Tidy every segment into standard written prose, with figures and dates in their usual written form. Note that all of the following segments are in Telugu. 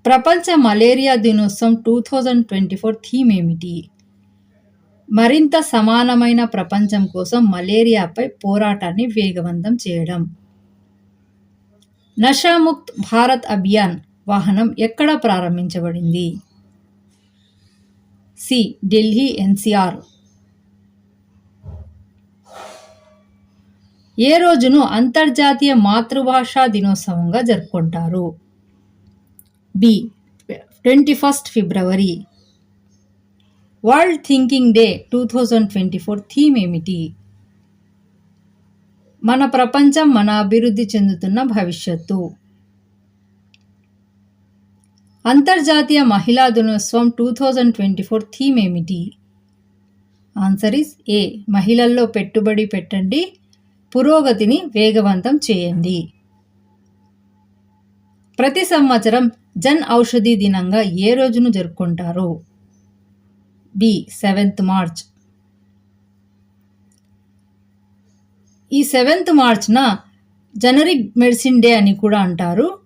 ప్రపంచ మలేరియా దినోత్సవం 2024 థీమ్ ఏమిటి? మరింత సమానమైన ప్రపంచం కోసం మలేరియాపై పోరాటాన్ని వేగవంతం చేయడం. నషాముక్త్ భారత్ అభియాన్ వాహనం ఎక్కడ ప్రారంభించబడింది? సి. ఢిల్లీ ఎన్సిఆర్. ఏ రోజును అంతర్జాతీయ మాతృభాషా దినోత్సవంగా జరుపుకుంటారు? బి. 21 ఫిబ్రవరి. వరల్డ్ థింకింగ్ డే 2024 థీమ్ ఏమిటి? మన ప్రపంచం మన అభివృద్ధి చెందుతున్న భవిష్యత్తు. అంతర్జాతీయ మహిళా దినోత్సవం 2024 థీమ్ ఏమిటి? Answer is a. మహిళల్లో పెట్టుబడి పెట్టండి, పురోగతిని వేగవంతం చేయండి. ప్రతి సంవత్సరం జన్ ఔషధి దినంగా ఏ రోజును జరుపుకుంటారు? బి. 7th March. ఈ 7th మార్చ్న జనరిక్ మెడిసిన్ డే అని కూడా అంటారు.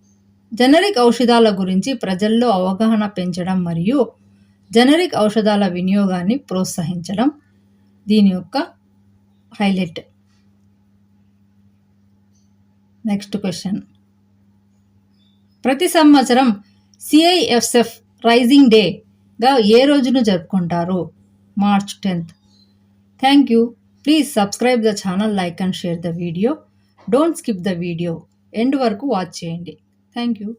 జనరిక్ ఔషధాల గురించి ప్రజల్లో అవగాహన పెంచడం మరియు జనరిక్ ఔషధాల వినియోగాన్ని ప్రోత్సహించడం దీని యొక్క హైలైట్. Next question. ప్రతి సంవత్సరం CIFSF రైజింగ్ డేగా ఏ రోజును జరుపుకుంటారు? March 10th. Thank you. Please subscribe the channel, like and share the video. Don't skip the video. End వరకు వాచ్ చేయండి. Thank you.